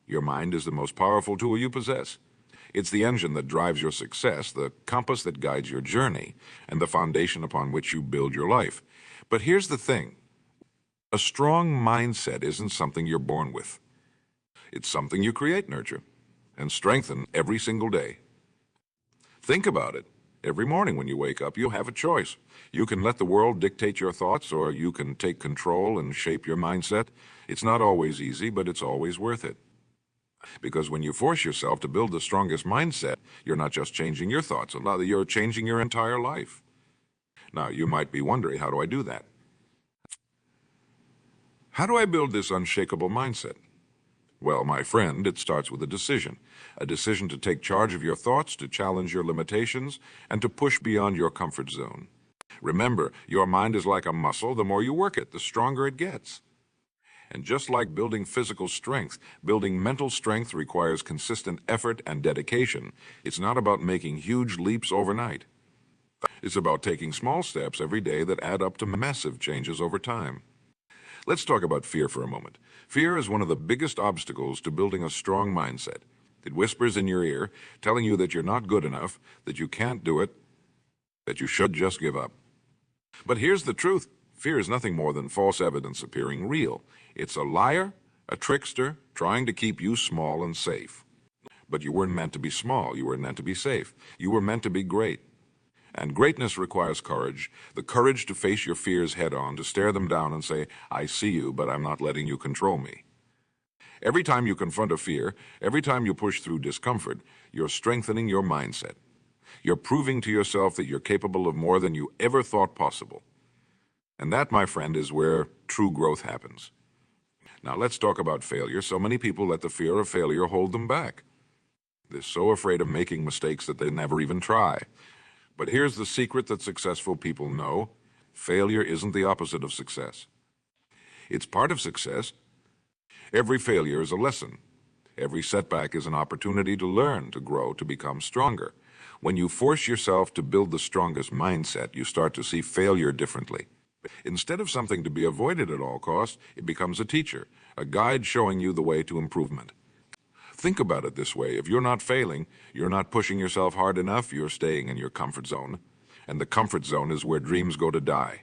Your mind is the most powerful tool you possess. It's the engine that drives your success, the compass that guides your journey, and the foundation upon which you build your life. But here's the thing. A strong mindset isn't something you're born with. It's something you create, nurture, and strengthen every single day. Think about it. Every morning when you wake up, you have a choice. You can let the world dictate your thoughts, or you can take control and shape your mindset. It's not always easy, but it's always worth it. Because when you force yourself to build the strongest mindset, you're not just changing your thoughts, you're changing your entire life. Now, you might be wondering, how do I do that? How do I build this unshakable mindset? Well, my friend, it starts with a decision to take charge of your thoughts, to challenge your limitations, and to push beyond your comfort zone. Remember, your mind is like a muscle. The more you work it, the stronger it gets. And just like building physical strength, building mental strength requires consistent effort and dedication. It's not about making huge leaps overnight. It's about taking small steps every day that add up to massive changes over time. Let's talk about fear for a moment. Fear is one of the biggest obstacles to building a strong mindset. It whispers in your ear, telling you that you're not good enough, that you can't do it, that you should just give up. But here's the truth. Fear is nothing more than false evidence appearing real. It's a liar, a trickster, trying to keep you small and safe. But you weren't meant to be small. You were meant to be safe. You were meant to be great. And greatness requires courage, the courage to face your fears head on, to stare them down and say, I see you, but I'm not letting you control me. Every time you confront a fear, every time you push through discomfort, you're strengthening your mindset. You're proving to yourself that you're capable of more than you ever thought possible. And that, my friend, is where true growth happens. Now let's talk about failure. So many people let the fear of failure hold them back. They're so afraid of making mistakes that they never even try. But here's the secret that successful people know. Failure isn't the opposite of success. It's part of success. Every failure is a lesson. Every setback is an opportunity to learn, to grow, to become stronger. When you force yourself to build the strongest mindset, you start to see failure differently. Instead of something to be avoided at all costs, it becomes a teacher, a guide showing you the way to improvement. Think about it this way. If you're not failing, you're not pushing yourself hard enough, you're staying in your comfort zone. And the comfort zone is where dreams go to die.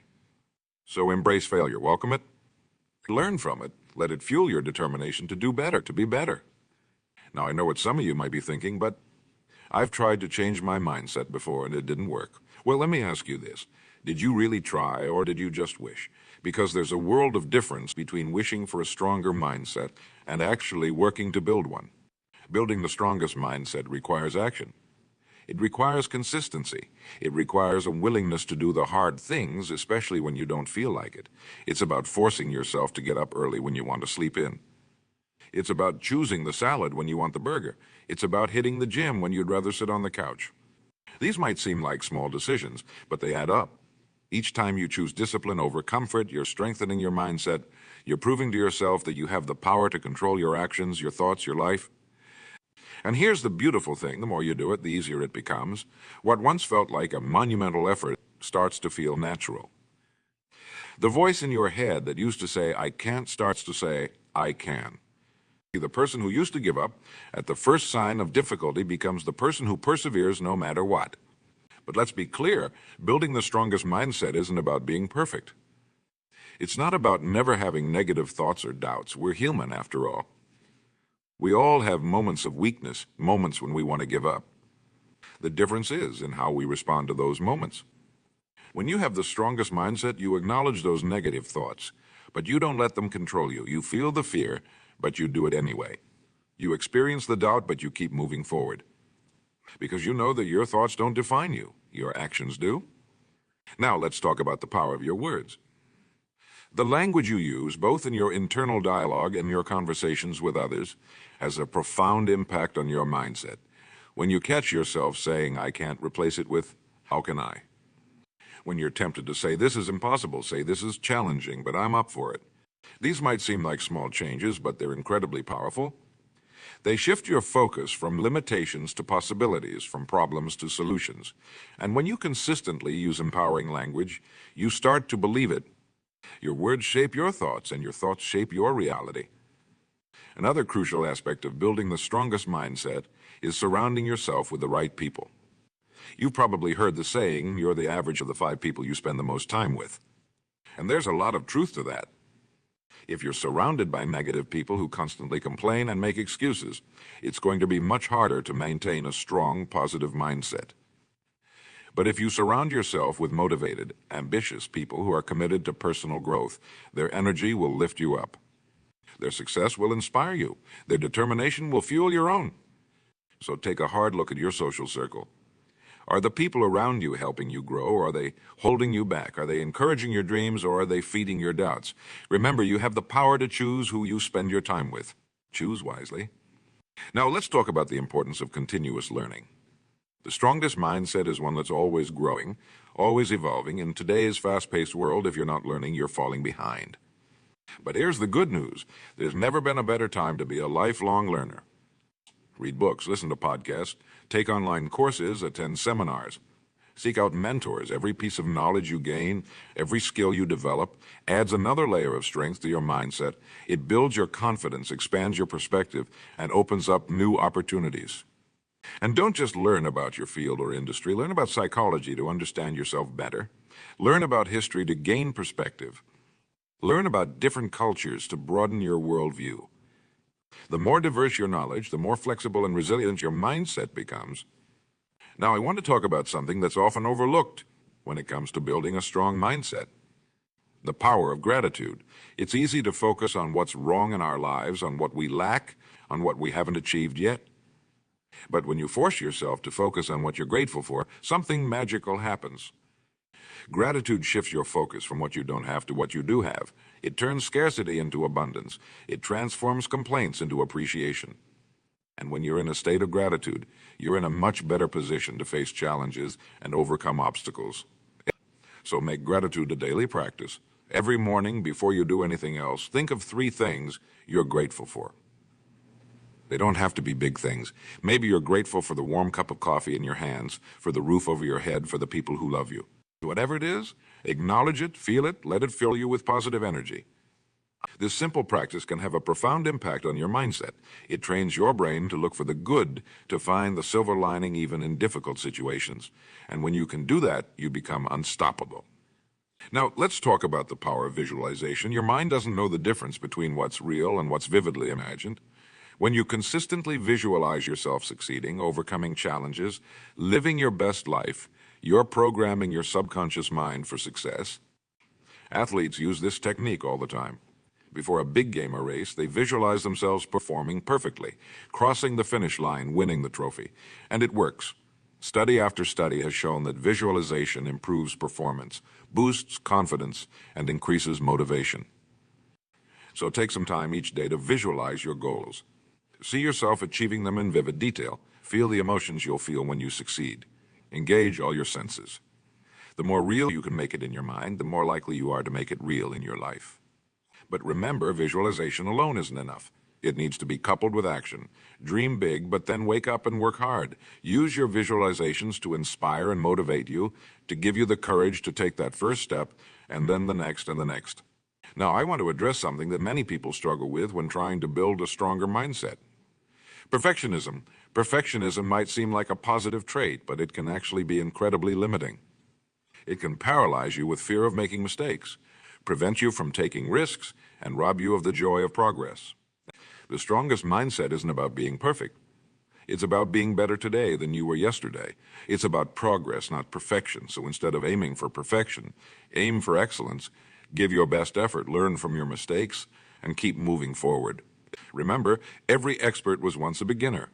So embrace failure, welcome it, learn from it, let it fuel your determination to do better, to be better. Now, I know what some of you might be thinking, but I've tried to change my mindset before and it didn't work. Well, let me ask you this. Did you really try, or did you just wish? Because there's a world of difference between wishing for a stronger mindset and actually working to build one. Building the strongest mindset requires action. It requires consistency. It requires a willingness to do the hard things, especially when you don't feel like it. It's about forcing yourself to get up early when you want to sleep in. It's about choosing the salad when you want the burger. It's about hitting the gym when you'd rather sit on the couch. These might seem like small decisions, but they add up. Each time you choose discipline over comfort, you're strengthening your mindset. You're proving to yourself that you have the power to control your actions, your thoughts, your life. And here's the beautiful thing. The more you do it, the easier it becomes. What once felt like a monumental effort starts to feel natural. The voice in your head that used to say, I can't, starts to say, I can. The person who used to give up at the first sign of difficulty becomes the person who perseveres no matter what. But let's be clear, building the strongest mindset isn't about being perfect. It's not about never having negative thoughts or doubts. We're human, after all. We all have moments of weakness, moments when we want to give up. The difference is in how we respond to those moments. When you have the strongest mindset, you acknowledge those negative thoughts, but you don't let them control you. You feel the fear, but you do it anyway. You experience the doubt, but you keep moving forward. Because you know that your thoughts don't define you. Your actions do. Now let's talk about the power of your words. The language you use, both in your internal dialogue and your conversations with others, has a profound impact on your mindset. When you catch yourself saying, I can't, replace it with, how can I? When you're tempted to say, this is impossible, say, this is challenging, but I'm up for it. These might seem like small changes, but they're incredibly powerful. They shift your focus from limitations to possibilities, from problems to solutions. And when you consistently use empowering language, you start to believe it. Your words shape your thoughts, and your thoughts shape your reality. Another crucial aspect of building the strongest mindset is surrounding yourself with the right people. You've probably heard the saying, you're the average of the 5 people you spend the most time with. And there's a lot of truth to that. If you're surrounded by negative people who constantly complain and make excuses, it's going to be much harder to maintain a strong, positive mindset. But if you surround yourself with motivated, ambitious people who are committed to personal growth, their energy will lift you up. Their success will inspire you. Their determination will fuel your own. So take a hard look at your social circle. Are the people around you helping you grow, or are they holding you back? Are they encouraging your dreams, or are they feeding your doubts? Remember, you have the power to choose who you spend your time with. Choose wisely. Now, let's talk about the importance of continuous learning. The strongest mindset is one that's always growing, always evolving. In today's fast-paced world, if you're not learning, you're falling behind. But here's the good news. There's never been a better time to be a lifelong learner. Read books, listen to podcasts, take online courses, attend seminars. Seek out mentors. Every piece of knowledge you gain, every skill you develop, adds another layer of strength to your mindset. It builds your confidence, expands your perspective, and opens up new opportunities. And don't just learn about your field or industry. Learn about psychology to understand yourself better. Learn about history to gain perspective. Learn about different cultures to broaden your worldview. The more diverse your knowledge, the more flexible and resilient your mindset becomes. Now, I want to talk about something that's often overlooked when it comes to building a strong mindset: the power of gratitude. It's easy to focus on what's wrong in our lives, on what we lack, on what we haven't achieved yet. But when you force yourself to focus on what you're grateful for, something magical happens. Gratitude shifts your focus from what you don't have to what you do have. It turns scarcity into abundance. It transforms complaints into appreciation. And when you're in a state of gratitude, you're in a much better position to face challenges and overcome obstacles. So make gratitude a daily practice. Every morning, before you do anything else, think of 3 things you're grateful for. They don't have to be big things. Maybe you're grateful for the warm cup of coffee in your hands, for the roof over your head, for the people who love you. Whatever it is, acknowledge it, feel it, let it fill you with positive energy. This simple practice can have a profound impact on your mindset. It trains your brain to look for the good, to find the silver lining even in difficult situations. And when you can do that, you become unstoppable. Now, let's talk about the power of visualization. Your mind doesn't know the difference between what's real and what's vividly imagined. When you consistently visualize yourself succeeding, overcoming challenges, living your best life, you're programming your subconscious mind for success. Athletes use this technique all the time. Before a big game or race, they visualize themselves performing perfectly, crossing the finish line, winning the trophy. And it works. Study after study has shown that visualization improves performance, boosts confidence, and increases motivation. So take some time each day to visualize your goals. See yourself achieving them in vivid detail. Feel the emotions you'll feel when you succeed. Engage all your senses. The more real you can make it in your mind, the more likely you are to make it real in your life. But remember, visualization alone isn't enough. It needs to be coupled with action. Dream big, but then wake up and work hard. Use your visualizations to inspire and motivate you, to give you the courage to take that first step, and then the next and the next. Now, I want to address something that many people struggle with when trying to build a stronger mindset. Perfectionism. Perfectionism might seem like a positive trait, but it can actually be incredibly limiting. It can paralyze you with fear of making mistakes, prevent you from taking risks, and rob you of the joy of progress. The strongest mindset isn't about being perfect. It's about being better today than you were yesterday. It's about progress, not perfection. So instead of aiming for perfection, aim for excellence, give your best effort, learn from your mistakes, and keep moving forward. Remember, every expert was once a beginner.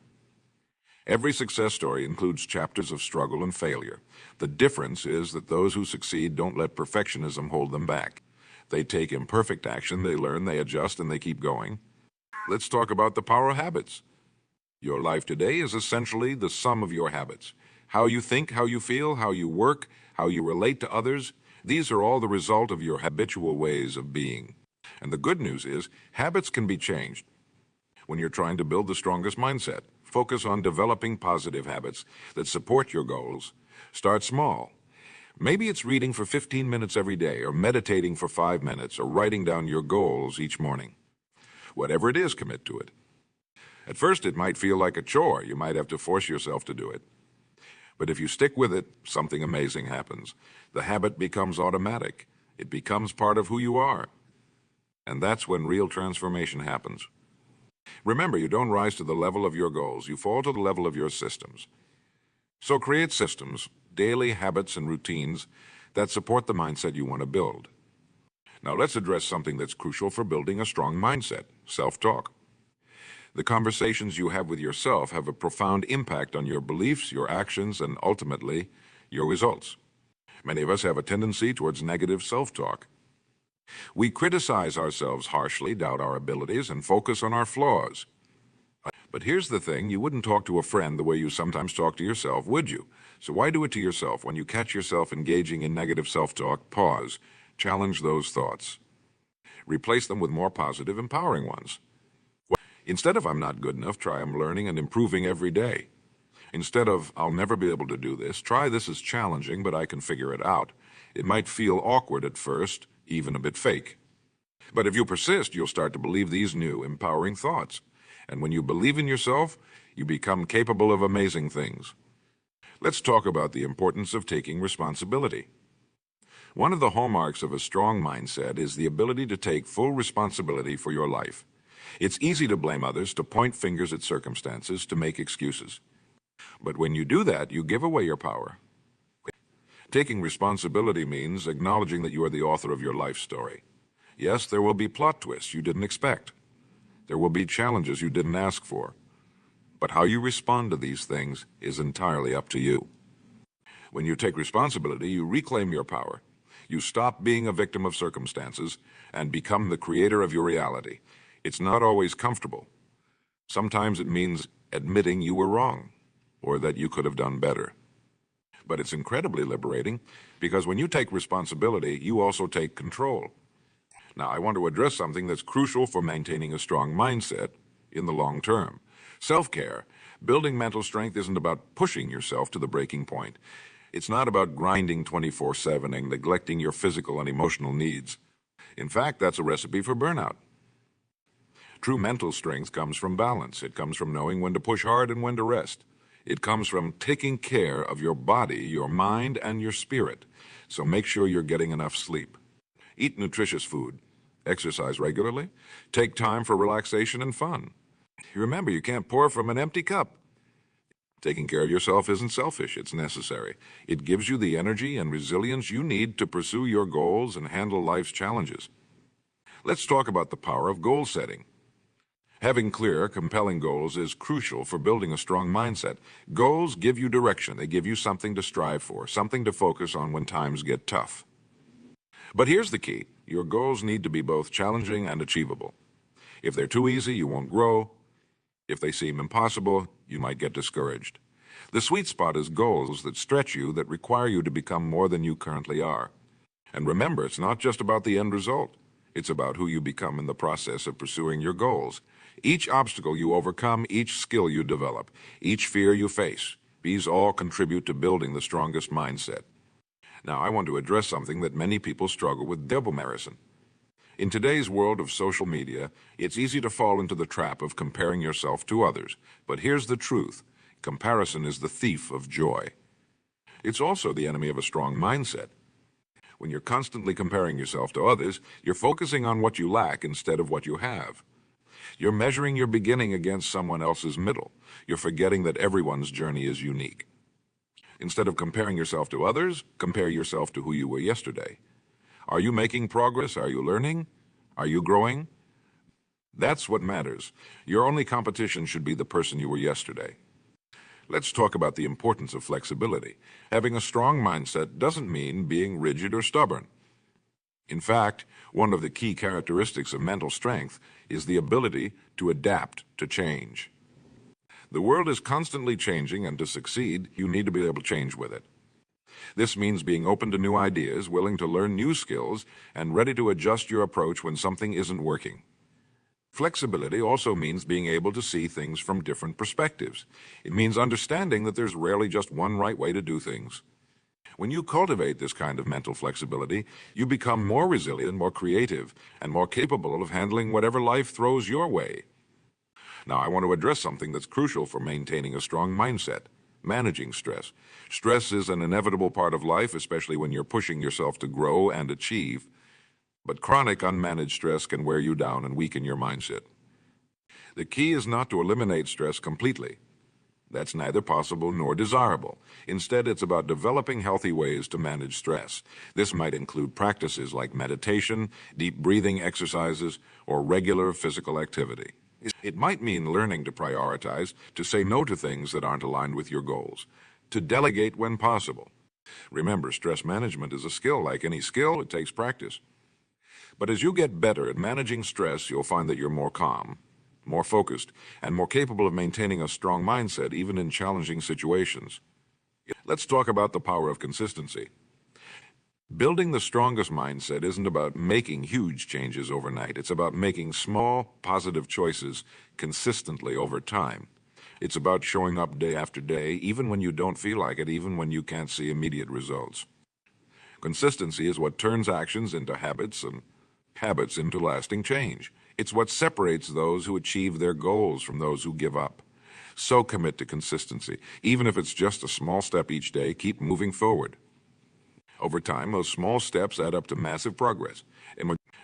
Every success story includes chapters of struggle and failure. The difference is that those who succeed don't let perfectionism hold them back. They take imperfect action, they learn, they adjust, and they keep going. Let's talk about the power of habits. Your life today is essentially the sum of your habits. How you think, how you feel, how you work, how you relate to others, these are all the result of your habitual ways of being. And the good news is, habits can be changed. When you're trying to build the strongest mindset, focus on developing positive habits that support your goals. Start small. Maybe it's reading for 15 minutes every day, or meditating for 5 minutes, or writing down your goals each morning. Whatever it is, commit to it. At first, it might feel like a chore. You might have to force yourself to do it. But if you stick with it, something amazing happens. The habit becomes automatic. It becomes part of who you are. And that's when real transformation happens. Remember, you don't rise to the level of your goals. You fall to the level of your systems. So create systems, daily habits and routines that support the mindset you want to build. Now let's address something that's crucial for building a strong mindset: self-talk. The conversations you have with yourself have a profound impact on your beliefs, your actions, and ultimately, your results. Many of us have a tendency towards negative self-talk. We criticize ourselves harshly, doubt our abilities, and focus on our flaws. But here's the thing: you wouldn't talk to a friend the way you sometimes talk to yourself, would you? So why do it to yourself? When you catch yourself engaging in negative self-talk, pause, challenge those thoughts. Replace them with more positive, empowering ones. Instead of "I'm not good enough," try "I'm learning and improving every day." Instead of "I'll never be able to do this," try "This is challenging, but I can figure it out." It might feel awkward at first, even a bit fake. But if you persist, you'll start to believe these new, empowering thoughts. And when you believe in yourself, you become capable of amazing things. Let's talk about the importance of taking responsibility. One of the hallmarks of a strong mindset is the ability to take full responsibility for your life. It's easy to blame others, to point fingers at circumstances, to make excuses. But when you do that, you give away your power. Taking responsibility means acknowledging that you are the author of your life story. Yes, there will be plot twists you didn't expect. There will be challenges you didn't ask for. But how you respond to these things is entirely up to you. When you take responsibility, you reclaim your power. You stop being a victim of circumstances and become the creator of your reality. It's not always comfortable. Sometimes it means admitting you were wrong or that you could have done better. But it's incredibly liberating, because when you take responsibility, you also take control. Now, I want to address something that's crucial for maintaining a strong mindset in the long term: self-care. Building mental strength isn't about pushing yourself to the breaking point. It's not about grinding 24/7 and neglecting your physical and emotional needs. In fact, that's a recipe for burnout. True mental strength comes from balance. It comes from knowing when to push hard and when to rest. It comes from taking care of your body, your mind, and your spirit. So make sure you're getting enough sleep. Eat nutritious food. Exercise regularly. Take time for relaxation and fun. Remember, you can't pour from an empty cup. Taking care of yourself isn't selfish, it's necessary. It gives you the energy and resilience you need to pursue your goals and handle life's challenges. Let's talk about the power of goal setting. Having clear, compelling goals is crucial for building a strong mindset. Goals give you direction. They give you something to strive for, something to focus on when times get tough. But here's the key: your goals need to be both challenging and achievable. If they're too easy, you won't grow. If they seem impossible, you might get discouraged. The sweet spot is goals that stretch you, that require you to become more than you currently are. And remember, it's not just about the end result. It's about who you become in the process of pursuing your goals. Each obstacle you overcome, each skill you develop, each fear you face, these all contribute to building the strongest mindset. Now, I want to address something that many people struggle with: double comparison. In today's world of social media, it's easy to fall into the trap of comparing yourself to others. But here's the truth: comparison is the thief of joy. It's also the enemy of a strong mindset. When you're constantly comparing yourself to others, you're focusing on what you lack instead of what you have. You're measuring your beginning against someone else's middle. You're forgetting that everyone's journey is unique. Instead of comparing yourself to others, compare yourself to who you were yesterday. Are you making progress? Are you learning? Are you growing? That's what matters. Your only competition should be the person you were yesterday. Let's talk about the importance of flexibility. Having a strong mindset doesn't mean being rigid or stubborn. In fact, one of the key characteristics of mental strength is the ability to adapt to change. The world is constantly changing, and to succeed, you need to be able to change with it. This means being open to new ideas, willing to learn new skills, and ready to adjust your approach when something isn't working. Flexibility also means being able to see things from different perspectives. It means understanding that there's rarely just one right way to do things. When you cultivate this kind of mental flexibility, you become more resilient, more creative, and more capable of handling whatever life throws your way. Now, I want to address something that's crucial for maintaining a strong mindset: managing stress. Stress is an inevitable part of life, especially when you're pushing yourself to grow and achieve. But chronic unmanaged stress can wear you down and weaken your mindset. The key is not to eliminate stress completely. That's neither possible nor desirable. Instead, it's about developing healthy ways to manage stress. This might include practices like meditation, deep breathing exercises, or regular physical activity. It might mean learning to prioritize, to say no to things that aren't aligned with your goals, to delegate when possible. Remember, stress management is a skill. Like any skill, it takes practice. But as you get better at managing stress, you'll find that you're more calm, more focused, and more capable of maintaining a strong mindset even in challenging situations. Let's talk about the power of consistency. Building the strongest mindset isn't about making huge changes overnight. It's about making small, positive choices consistently over time. It's about showing up day after day, even when you don't feel like it, even when you can't see immediate results. Consistency is what turns actions into habits and habits into lasting change. It's what separates those who achieve their goals from those who give up. So commit to consistency. Even if it's just a small step each day, keep moving forward. Over time, those small steps add up to massive progress.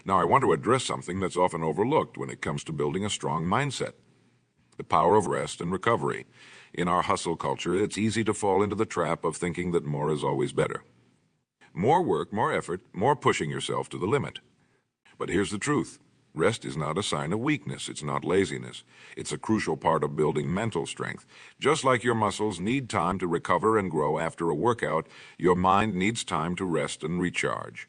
Now, I want to address something that's often overlooked when it comes to building a strong mindset: the power of rest and recovery. In our hustle culture, it's easy to fall into the trap of thinking that more is always better. More work, more effort, more pushing yourself to the limit. But here's the truth. Rest is not a sign of weakness. It's not laziness. It's a crucial part of building mental strength. Just like your muscles need time to recover and grow after a workout, your mind needs time to rest and recharge.